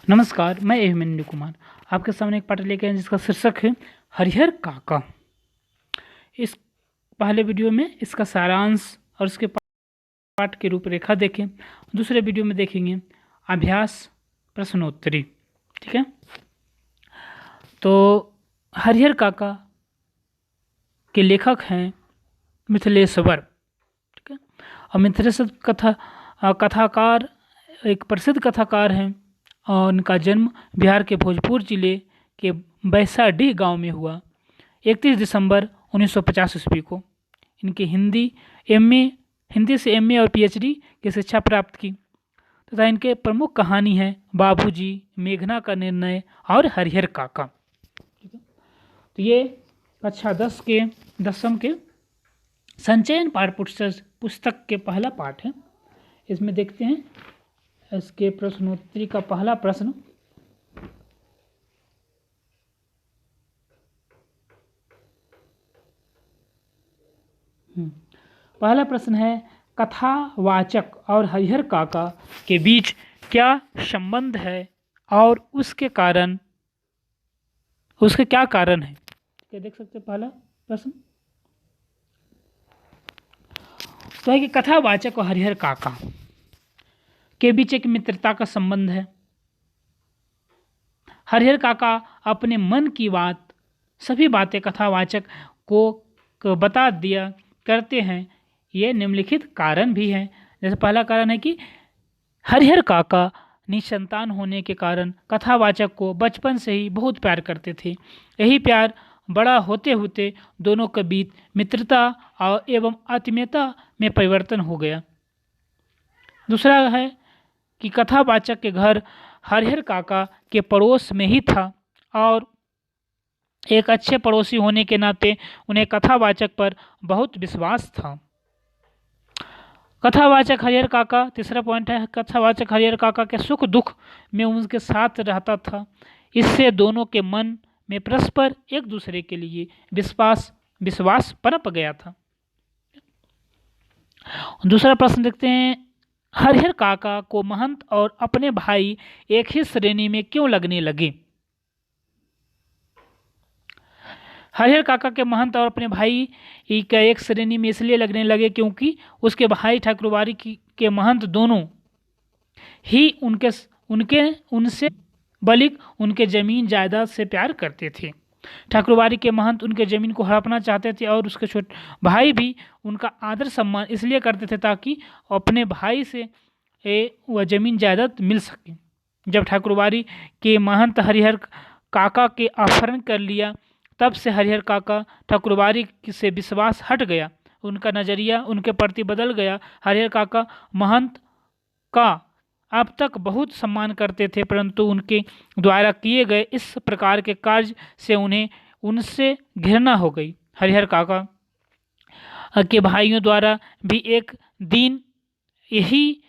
नमस्कार, मैं अभिमन्यु कुमार आपके सामने एक पाठ लेकर आए जिसका शीर्षक है हरिहर काका। इस पहले वीडियो में इसका सारांश और इसके पाठ की रूपरेखा देखें। दूसरे वीडियो में देखेंगे अभ्यास प्रश्नोत्तरी। ठीक है, तो हरिहर काका के लेखक हैं मिथिलेश्वर। ठीक है, और मिथिलेश्वर कथाकार एक प्रसिद्ध कथाकार हैं और उनका जन्म बिहार के भोजपुर जिले के बैसाडीह गांव में हुआ 31 दिसंबर 1950 ईस्वी को। इनके हिंदी से एमए और पीएचडी की शिक्षा प्राप्त की तथा इनके प्रमुख कहानी है बाबूजी, मेघना का निर्णय और हरिहर काका। ठीक है, तो ये कक्षा 10वीं के संचयन पाठ पुस्तक के पहला पाठ है। इसमें देखते हैं इसके प्रश्नोत्तरी का पहला प्रश्न। पहला प्रश्न है कथावाचक और हरिहर काका के बीच क्या संबंध है और उसके क्या कारण है। क्या देख सकते हैं पहला प्रश्न तो है कि कथावाचक और हरिहर काका के बीच एक मित्रता का संबंध है। हरिहर काका अपने मन की सभी बातें कथावाचक को बता दिया करते हैं। ये निम्नलिखित कारण भी हैं। जैसे पहला कारण है कि हरिहर काका निसंतान होने के कारण कथावाचक को बचपन से ही बहुत प्यार करते थे। यही प्यार बड़ा होते होते दोनों के बीच मित्रता एवं आत्मीयता में परिवर्तन हो गया। दूसरा है कि कथावाचक के घर हरिहर काका के पड़ोस में ही था और एक अच्छे पड़ोसी होने के नाते उन्हें कथावाचक पर बहुत विश्वास था। कथावाचक हरिहर काका, तीसरा पॉइंट है, कथावाचक हरिहर काका के सुख दुख में उनके साथ रहता था। इससे दोनों के मन में परस्पर एक दूसरे के लिए विश्वास पनप गया था। दूसरा प्रश्न देखते हैं, हरिहर काका को महंत और अपने भाई एक ही श्रेणी में क्यों लगने लगे। हरिहर काका के महंत और अपने भाई का एक श्रेणी में इसलिए लगने लगे क्योंकि उसके भाई ठाकुरबाड़ी के महंत दोनों ही उनसे बल्कि उनके जमीन जायदाद से प्यार करते थे। ठाकुरबाड़ी के महंत उनके जमीन को हड़पना चाहते थे और उसके छोटे भाई भी उनका आदर सम्मान इसलिए करते थे ताकि अपने भाई से वह जमीन जायदाद मिल सके। जब ठाकुरबाड़ी के महंत हरिहर काका के अपहरण कर लिया तब से हरिहर काका ठाकुरबाड़ी से विश्वास हट गया। उनका नज़रिया उनके प्रति बदल गया। हरिहर काका महंत का अब तक बहुत सम्मान करते थे, परंतु उनके द्वारा किए गए इस प्रकार के कार्य से उन्हें उनसे घृणा हो गई। हरिहर काका के भाइयों द्वारा भी एक दिन यही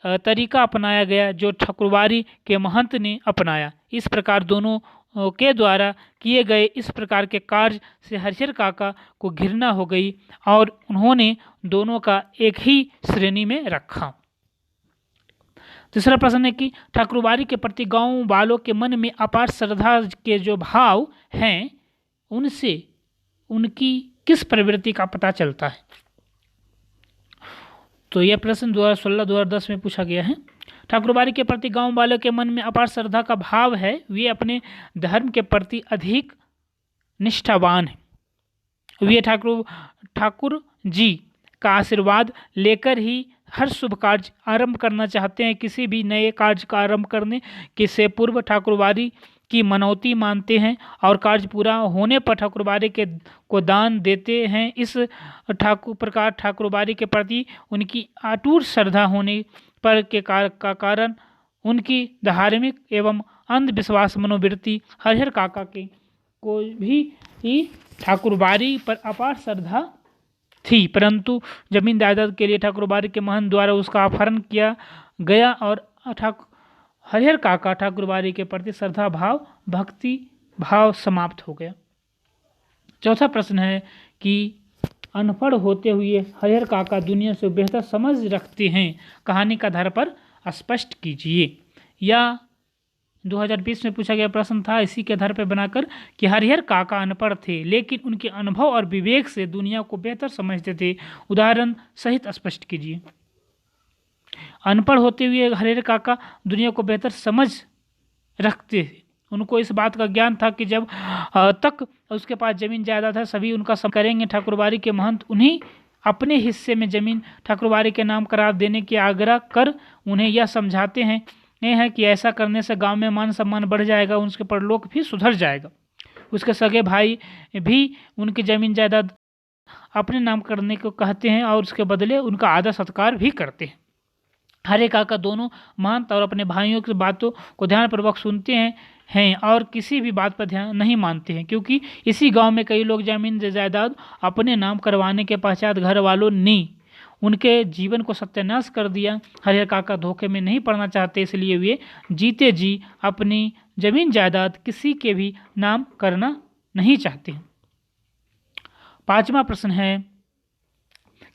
तरीका अपनाया गया जो ठाकुरबाड़ी के महंत ने अपनाया। इस प्रकार दोनों के द्वारा किए गए इस प्रकार के कार्य से हरिहर काका को घृणा हो गई और उन्होंने दोनों का एक ही श्रेणी में रखा। तीसरा प्रश्न है कि ठाकुरबाड़ी के प्रति गांव वालों के मन में अपार श्रद्धा के जो भाव हैं उनसे उनकी किस प्रवृत्ति का पता चलता है। तो यह प्रश्न 2016-2010 में पूछा गया है। ठाकुरबाड़ी के प्रति गांव वालों के मन में अपार श्रद्धा का भाव है। वे अपने धर्म के प्रति अधिक निष्ठावान हैं। वे ठाकुर जी का आशीर्वाद लेकर ही हर शुभ कार्य आरंभ करना चाहते हैं। किसी भी नए कार्य का आरंभ करने से पूर्व ठाकुरबाड़ी की मनौती मानते हैं और कार्य पूरा होने पर ठाकुरबाड़ी को दान देते हैं। इस प्रकार ठाकुरबाड़ी के प्रति उनकी अटूट श्रद्धा होने पर का कारण उनकी धार्मिक एवं अंधविश्वास मनोवृत्ति हरिहर काका को भी ठाकुरबाड़ी पर अपार श्रद्धा थी, परंतु जमीन जायदाद के लिए ठाकुरबाड़ी के महंत द्वारा उसका अपहरण किया गया और हरिहर काका ठाकुरबाड़ी के प्रति श्रद्धा भक्ति भाव समाप्त हो गया। चौथा प्रश्न है कि अनपढ़ होते हुए हरिहर काका दुनिया से बेहतर समझ रखते हैं, कहानी के आधार पर स्पष्ट कीजिए। या 2020 में पूछा गया प्रश्न था इसी के आधार पर बनाकर कि हरिहर काका अनपढ़ थे लेकिन उनके अनुभव और विवेक से दुनिया को बेहतर समझते थे। उदाहरण सहित स्पष्ट कीजिए। अनपढ़ होते हुए हरिहर काका दुनिया को बेहतर समझ रखते थे। उनको इस बात का ज्ञान था कि जब तक उसके पास जमीन जायदाद है सभी उनका सब करेंगे। ठाकुरबाड़ी के महंत उन्हीं अपने हिस्से में जमीन ठाकुरबाड़ी के नाम करार देने की आग्रह कर उन्हें यह समझाते हैं कि ऐसा करने से गांव में मान सम्मान बढ़ जाएगा, उनके परलोक भी सुधर जाएगा। उसके सगे भाई भी उनकी जमीन जायदाद अपने नाम करने को कहते हैं और उसके बदले उनका आदर सत्कार भी करते हैं। हरे काका दोनों महंत और अपने भाइयों की बातों को ध्यानपूर्वक सुनते हैं और किसी भी बात पर ध्यान नहीं मानते हैं, क्योंकि इसी गांव में कई लोग जमीन जायदाद अपने नाम करवाने के पश्चात घर वालों ने उनके जीवन को सत्यानाश कर दिया। हरिहर काका धोखे में नहीं पड़ना चाहते, इसलिए वे जीते जी अपनी जमीन जायदाद किसी के भी नाम करना नहीं चाहते। 5वां प्रश्न है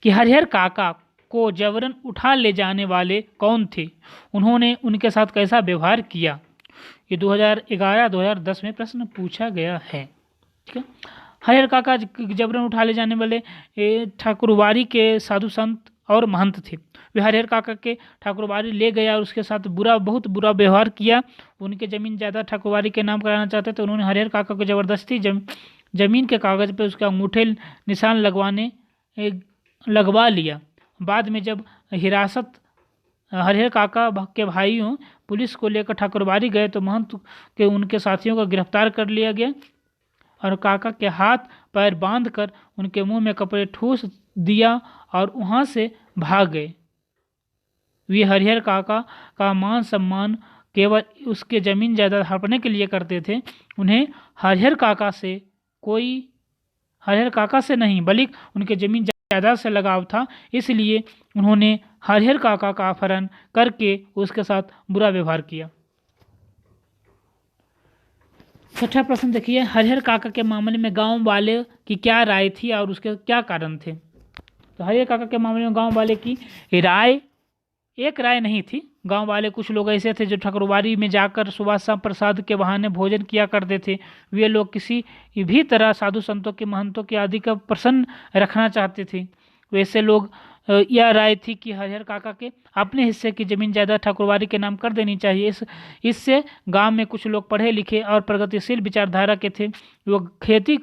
कि हरिहर काका को जबरन उठा ले जाने वाले कौन थे, उन्होंने उनके साथ कैसा व्यवहार किया। ये 2011-2010 में प्रश्न पूछा गया है। ठीक है। हरिहर काका जबरन उठा ले जाने वाले ठाकुरबाड़ी के साधु संत और महंत थे। वे हरिहर काका के ठाकुरबाड़ी ले गया और उसके साथ बहुत बुरा व्यवहार किया। उनके जमीन जायदाद ठाकुरबाड़ी के नाम कराना चाहते थे। उन्होंने हरिहर काका को जबरदस्ती जमीन के कागज पर उसके अंगूठे निशान लगवा लिया। बाद में जब हिरासत हरिहर काका के भाइयों पुलिस को लेकर ठाकुरबाड़ी गए तो महंत के उनके साथियों को गिरफ्तार कर लिया गया और काका के हाथ पैर बांधकर उनके मुंह में कपड़े ठूस दिया और वहां से भाग गए। वे हरिहर काका का मान सम्मान केवल उसके जमीन जायदाद हड़पने के लिए करते थे। उन्हें हरिहर काका से नहीं बल्कि उनके जमीन जायदाद से लगाव था, इसलिए उन्होंने हरिहर काका का अपहरण करके उसके साथ बुरा व्यवहार किया। 6वां प्रश्न देखिए, हरिहर काका के मामले में गांव वाले की क्या राय थी और उसके क्या कारण थे। तो हरिहर काका के मामले में गांव वाले की एक राय नहीं थी। गांव वाले कुछ लोग ऐसे थे जो ठाकुरबाड़ी में जाकर सुबह शाम प्रसाद के बहाने भोजन किया करते थे। वे लोग किसी भी तरह साधु संतों के महंतों के आदि का प्रसन्न रखना चाहते थे। वैसे लोग यह राय थी कि हरिहर काका के अपने हिस्से की जमीन जायदाद ठाकुरबाड़ी के नाम कर देनी चाहिए। इससे गांव में कुछ लोग पढ़े लिखे और प्रगतिशील विचारधारा के थे। वो खेती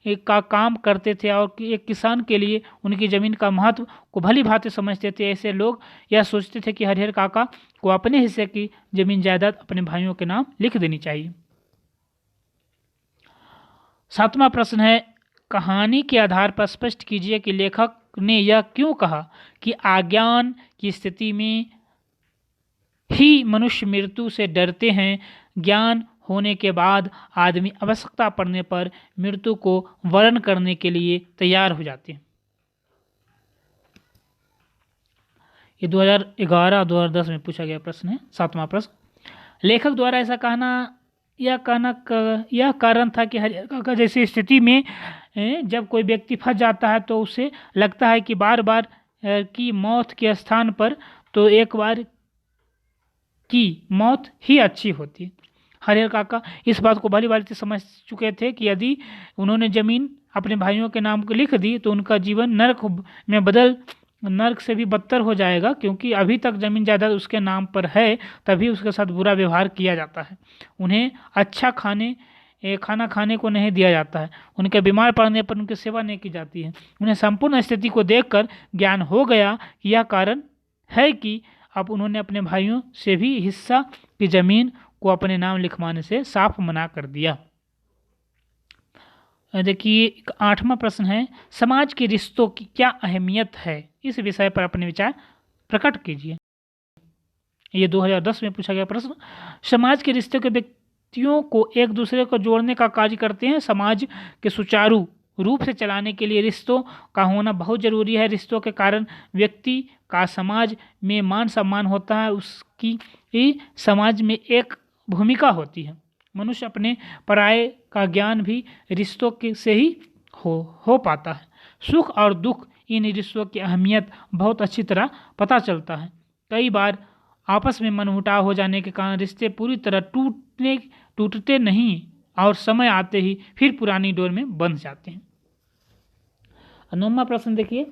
का काम करते थे और एक किसान के लिए उनकी ज़मीन का महत्व को भली भांति समझते थे। ऐसे लोग यह सोचते थे कि हरिहर काका को अपने हिस्से की जमीन जायदाद अपने भाइयों के नाम लिख देनी चाहिए। 7वां प्रश्न है, कहानी के आधार पर स्पष्ट कीजिए कि लेखक ने यह क्यों कहा कि अज्ञान की स्थिति में ही मनुष्य मृत्यु से डरते हैं। ज्ञान होने के बाद आदमी आवश्यकता पड़ने पर मृत्यु को वर्ण करने के लिए तैयार हो जाते हैं। ये 2011-2010 में पूछा गया प्रश्न है। 7वां प्रश्न, लेखक द्वारा ऐसा यह कारण था कि हरिहर काका जैसी स्थिति में जब कोई व्यक्ति फंस जाता है तो उसे लगता है कि बार बार की मौत के स्थान पर तो एक बार की मौत ही अच्छी होती है। हरिहर काका इस बात को भली भांति समझ चुके थे कि यदि उन्होंने ज़मीन अपने भाइयों के नाम को लिख दी तो उनका जीवन नर्क से भी बदतर हो जाएगा, क्योंकि अभी तक ज़मीन जायदाद उसके नाम पर है तभी उसके साथ बुरा व्यवहार किया जाता है। उन्हें अच्छा खाना खाने को नहीं दिया जाता है। उनके बीमार पड़ने पर उनकी सेवा नहीं की जाती है। उन्हें संपूर्ण स्थिति को देखकर ज्ञान हो गया कि यह कारण है कि अब उन्होंने अपने भाइयों से भी हिस्सा की ज़मीन को अपने नाम लिखवाने से साफ मना कर दिया। देखिए 8वां प्रश्न है, समाज के रिश्तों की क्या अहमियत है, इस विषय पर अपने विचार प्रकट कीजिए। ये 2010 में पूछा गया प्रश्न। समाज के रिश्तों के व्यक्तियों को एक दूसरे को जोड़ने का कार्य करते हैं। समाज के सुचारू रूप से चलाने के लिए रिश्तों का होना बहुत जरूरी है। रिश्तों के कारण व्यक्ति का समाज में मान सम्मान होता है, उसकी समाज में एक भूमिका होती है। मनुष्य अपने पराये का ज्ञान भी रिश्तों के से ही हो पाता है। सुख और दुख इन रिश्तों की अहमियत बहुत अच्छी तरह पता चलता है। कई बार आपस में मनमुटाव हो जाने के कारण रिश्ते पूरी तरह टूट टूटते नहीं और समय आते ही फिर पुरानी डोर में बंध जाते हैं। 9वां प्रश्न देखिए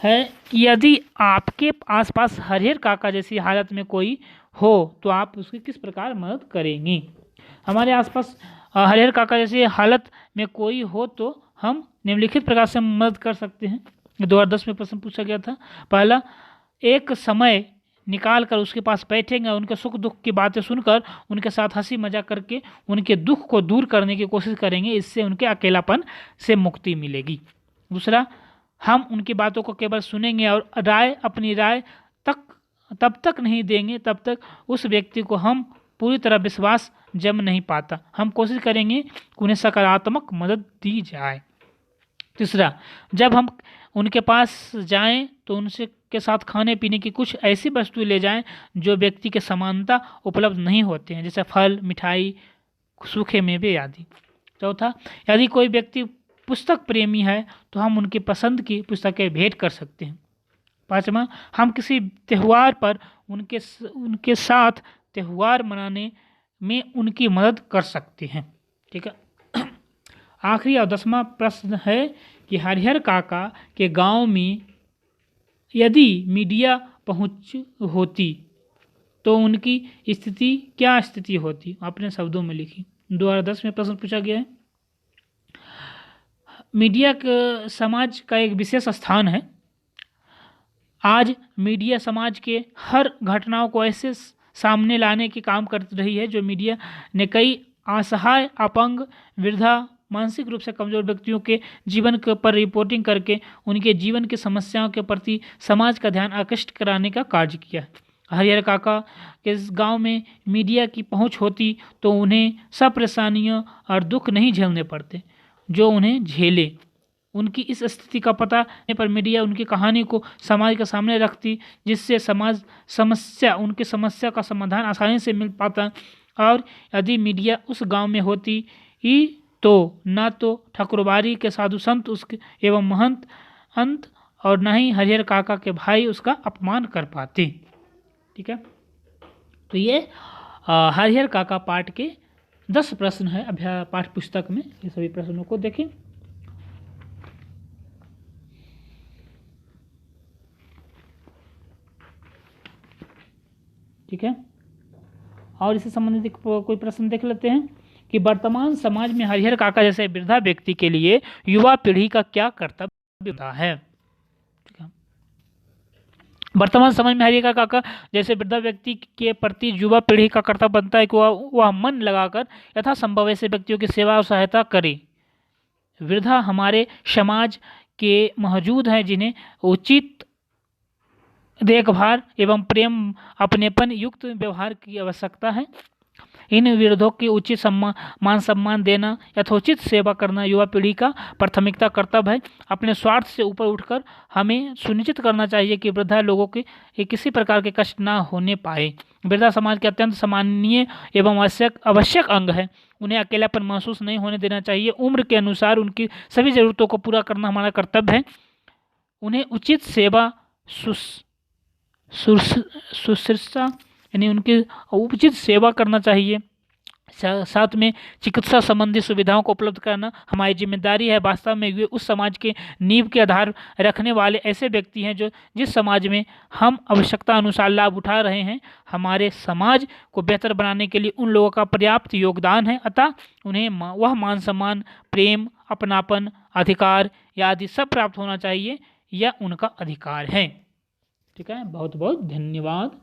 है कि यदि आपके आसपास हरिहर काका जैसी हालत में कोई हो तो आप उसकी किस प्रकार मदद करेंगी। हमारे आसपास हरिहर काका जैसी हालत में कोई हो तो हम निम्नलिखित प्रकार से मदद कर सकते हैं। 2010 में प्रश्न पूछा गया था। पहला, एक समय निकाल कर उसके पास बैठेंगे, उनके सुख दुख की बातें सुनकर उनके साथ हंसी मजाक करके उनके दुख को दूर करने की कोशिश करेंगे। इससे उनके अकेलापन से मुक्ति मिलेगी। दूसरा, हम उनकी बातों को केवल सुनेंगे और अपनी राय तब तक नहीं देंगे तब तक उस व्यक्ति को हम पूरी तरह विश्वास जम नहीं पाता। हम कोशिश करेंगे कि उन्हें सकारात्मक मदद दी जाए। तीसरा, जब हम उनके पास जाएं तो उनसे के साथ खाने पीने की कुछ ऐसी वस्तुएं ले जाएं जो व्यक्ति के समानता उपलब्ध नहीं होते हैं, जैसे फल, मिठाई, सूखे मेवे आदि। चौथा, यदि कोई व्यक्ति पुस्तक प्रेमी है तो हम उनकी पसंद की पुस्तकें भेंट कर सकते हैं। पाँचवा, हम किसी त्यौहार पर उनके साथ त्यौहार मनाने में उनकी मदद कर सकते हैं। ठीक है। आखिरी और 10वां प्रश्न है कि हरिहर काका के गांव में यदि मीडिया पहुंच होती तो उनकी क्या स्थिति होती। अपने शब्दों में लिखी। 2010 में प्रश्न पूछा गया है। मीडिया समाज का एक विशेष स्थान है। आज मीडिया समाज के हर घटनाओं को ऐसे सामने लाने की काम कर रही है जो मीडिया ने कई असहाय, अपंग, वृद्धा, मानसिक रूप से कमजोर व्यक्तियों के जीवन के पर रिपोर्टिंग करके उनके जीवन की समस्याओं के प्रति समाज का ध्यान आकृष्ट कराने का कार्य किया है। हरिहर काका के गांव में मीडिया की पहुंच होती तो उन्हें सब परेशानियों और दुख नहीं झेलने पड़ते जो उन्हें झेले। उनकी इस स्थिति का पता पर मीडिया उनकी कहानी को समाज के सामने रखती, जिससे उनकी समस्या का समाधान आसानी से मिल पाता। और यदि मीडिया उस गांव में होती ही तो न तो ठाकुरबाड़ी के साधु संत उसके एवं महंत अंत और न ही हरिहर काका के भाई उसका अपमान कर पाते। ठीक है। तो ये हरिहर काका पाठ के 10 प्रश्न है पाठ पुस्तक में। ये सभी प्रश्नों को देखें। ठीक है। और इससे संबंधित कोई प्रश्न देख लेते हैं कि वर्तमान समाज में हरिहर काका जैसे वृद्धा व्यक्ति के लिए युवा पीढ़ी का क्या कर्तव्य है। ठीक है। वर्तमान समय में हरिहर काका जैसे वृद्धा व्यक्ति के प्रति युवा पीढ़ी का कर्तव्य बनता है कि वह मन लगाकर यथासंभव ऐसे व्यक्तियों की सेवा और सहायता करे। वृद्धा हमारे समाज के मौजूद हैं जिन्हें उचित देखभाल एवं प्रेम अपनेपन युक्त व्यवहार की आवश्यकता है। इन वृद्धों की उचित मान सम्मान देना, यथोचित सेवा करना युवा पीढ़ी का प्राथमिकता कर्तव्य है। अपने स्वार्थ से ऊपर उठकर हमें सुनिश्चित करना चाहिए कि वृद्धा लोगों के किसी प्रकार के कष्ट ना होने पाए। वृद्धा समाज के अत्यंत सम्माननीय एवं आवश्यक अंग है। उन्हें अकेलापन महसूस नहीं होने देना चाहिए। उम्र के अनुसार उनकी सभी जरूरतों को पूरा करना हमारा कर्तव्य है। उन्हें उचित सेवा शुश्रूषा यानी उनकी उचित सेवा करना चाहिए। साथ में चिकित्सा संबंधी सुविधाओं को उपलब्ध करना हमारी जिम्मेदारी है। वास्तव में वे उस समाज के नींव के आधार रखने वाले ऐसे व्यक्ति हैं जिस समाज में हम आवश्यकता अनुसार लाभ उठा रहे हैं। हमारे समाज को बेहतर बनाने के लिए उन लोगों का पर्याप्त योगदान है। अतः उन्हें वह मान सम्मान, प्रेम, अपनापन, अधिकार आदि सब प्राप्त होना चाहिए। यह उनका अधिकार है। ठीक है। बहुत बहुत धन्यवाद।